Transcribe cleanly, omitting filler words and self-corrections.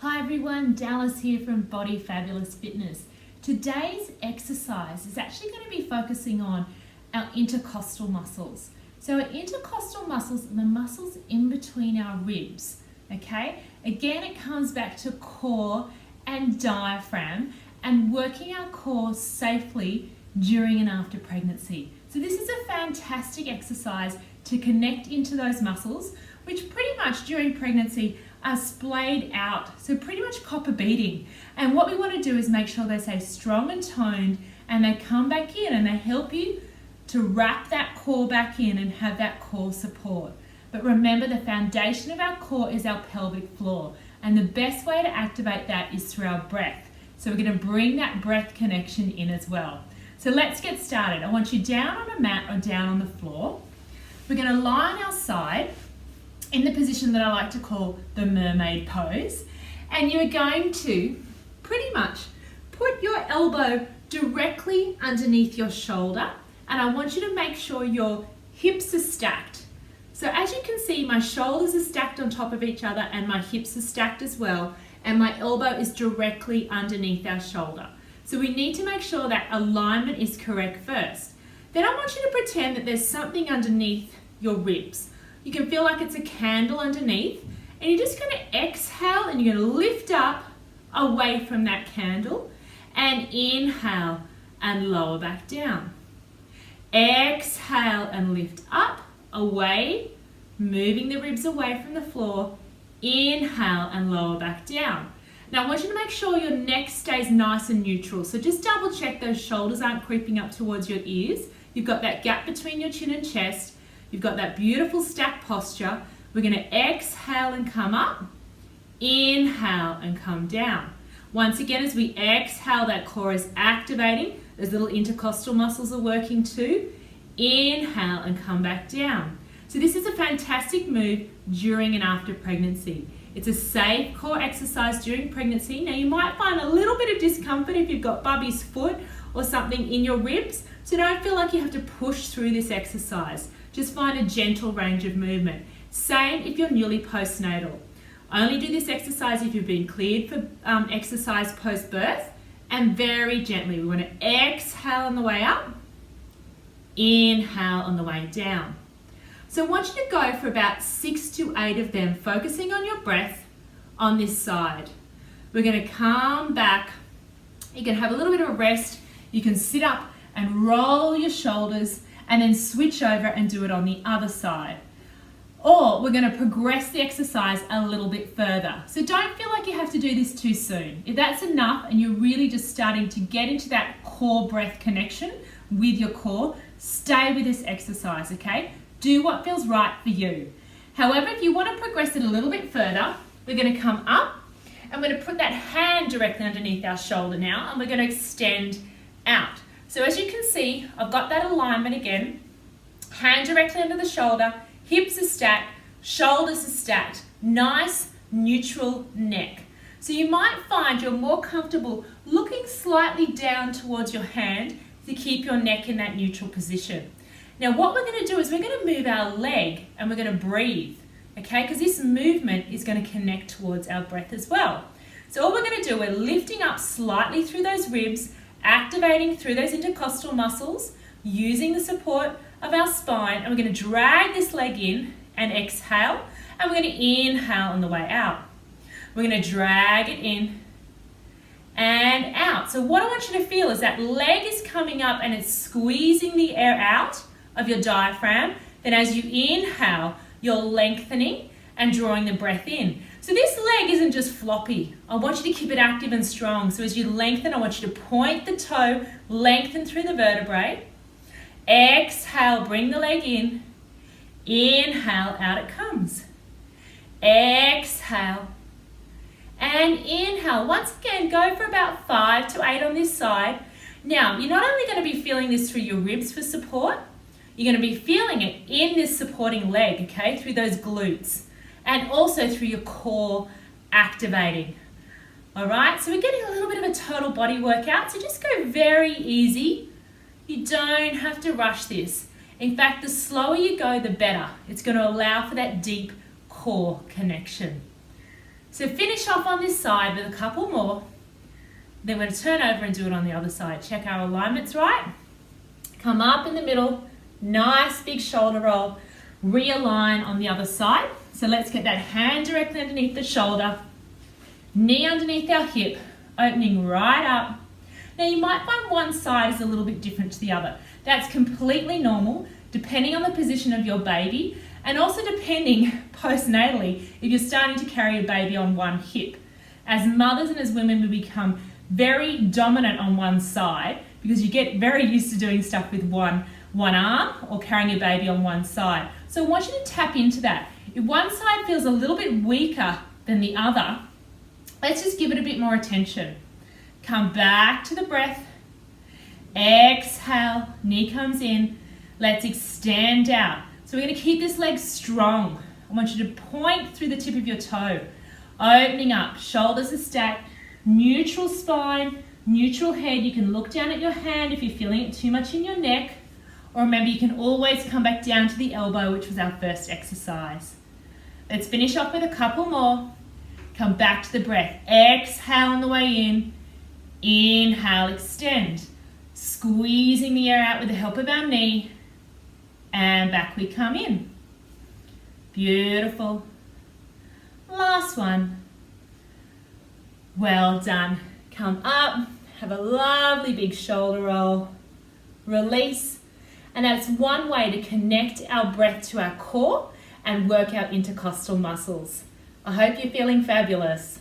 Hi everyone, Dallas here from Body Fabulous Fitness. Today's exercise is actually going to be focusing on our intercostal muscles. So our intercostal muscles are the muscles in between our ribs, okay? Again, it comes back to core and diaphragm and working our core safely during and after pregnancy. So this is a fantastic exercise to connect into those muscles, which pretty much during pregnancy are splayed out, so pretty much copper beating. And what we want to do is make sure they stay strong and toned and they come back in and they help you to wrap that core back in and have that core support. But remember, the foundation of our core is our pelvic floor, and the best way to activate that is through our breath. So we're going to bring that breath connection in as well. So let's get started. I want you down on a mat or down on the floor. We're going to lie on our side in the position that I like to call the mermaid pose, and you're going to pretty much put your elbow directly underneath your shoulder, and I want you to make sure your hips are stacked. So as you can see, my shoulders are stacked on top of each other and my hips are stacked as well, and my elbow is directly underneath our shoulder. So we need to make sure that alignment is correct first. Then I want you to pretend that there's something underneath your ribs. You can feel like it's a candle underneath, and you're just going to exhale and you're going to lift up away from that candle and inhale and lower back down. Exhale and lift up, away, moving the ribs away from the floor. Inhale and lower back down. Now I want you to make sure your neck stays nice and neutral. So just double check those shoulders aren't creeping up towards your ears. You've got that gap between your chin and chest. You've got that beautiful stacked posture. We're going to exhale and come up, inhale and come down. Once again, as we exhale, that core is activating. Those little intercostal muscles are working too. Inhale and come back down. So this is a fantastic move during and after pregnancy. It's a safe core exercise during pregnancy. Now you might find a little bit of discomfort if you've got bubby's foot or something in your ribs. So don't feel like you have to push through this exercise. Just find a gentle range of movement. Same if you're newly postnatal. Only do this exercise if you've been cleared for exercise post-birth, and very gently. We want to exhale on the way up, inhale on the way down. So I want you to go for about 6 to 8 of them, focusing on your breath on this side. We're going to come back. You can have a little bit of a rest. You can sit up and roll your shoulders and then switch over and do it on the other side. Or we're going to progress the exercise a little bit further. So don't feel like you have to do this too soon. If that's enough and you're really just starting to get into that core breath connection with your core, stay with this exercise, okay? Do what feels right for you. However, if you want to progress it a little bit further, we're going to come up and we're going to put that hand directly underneath our shoulder now, and we're going to extend out. So as you can see, I've got that alignment again. Hand directly under the shoulder, hips are stacked, shoulders are stacked. Nice, neutral neck. So you might find you're more comfortable looking slightly down towards your hand to keep your neck in that neutral position. Now what we're going to do is we're going to move our leg and we're going to breathe, okay? Because this movement is going to connect towards our breath as well. So all we're going to do, we're lifting up slightly through those ribs, activating through those intercostal muscles, using the support of our spine, and we're going to drag this leg in and exhale, and we're going to inhale on the way out. We're going to drag it in and out. So what I want you to feel is that leg is coming up and it's squeezing the air out of your diaphragm. Then as you inhale, you're lengthening and drawing the breath in. So this leg isn't just floppy. I want you to keep it active and strong. So as you lengthen, I want you to point the toe, lengthen through the vertebrae. Exhale, bring the leg in. Inhale, out it comes. Exhale and inhale. Once again, go for about 5 to 8 on this side. Now, you're not only going to be feeling this through your ribs for support, you're going to be feeling it in this supporting leg, okay, through those glutes, and also through your core activating. All right, so we're getting a little bit of a total body workout, so just go very easy. You don't have to rush this. In fact, the slower you go, the better. It's going to allow for that deep core connection. So finish off on this side with a couple more. Then we're going to turn over and do it on the other side. Check our alignment's right. Come up in the middle, nice big shoulder roll. Realign on the other side. So let's get that hand directly underneath the shoulder, knee underneath our hip, opening right up. Now you might find one side is a little bit different to the other. That's completely normal, depending on the position of your baby, and also depending postnatally if you're starting to carry a baby on one hip. As mothers and as women, we become very dominant on one side because you get very used to doing stuff with one arm or carrying a baby on one side. So I want you to tap into that. If one side feels a little bit weaker than the other, let's just give it a bit more attention. Come back to the breath. Exhale, knee comes in. Let's extend out. So we're going to keep this leg strong. I want you to point through the tip of your toe. Opening up, shoulders are stacked, neutral spine, neutral head. You can look down at your hand if you're feeling it too much in your neck. Or remember, you can always come back down to the elbow, which was our first exercise. Let's finish off with a couple more. Come back to the breath. Exhale on the way in. Inhale, extend. Squeezing the air out with the help of our knee. And back we come in. Beautiful. Last one. Well done. Come up. Have a lovely big shoulder roll. Release. And that's one way to connect our breath to our core and work our intercostal muscles. I hope you're feeling fabulous.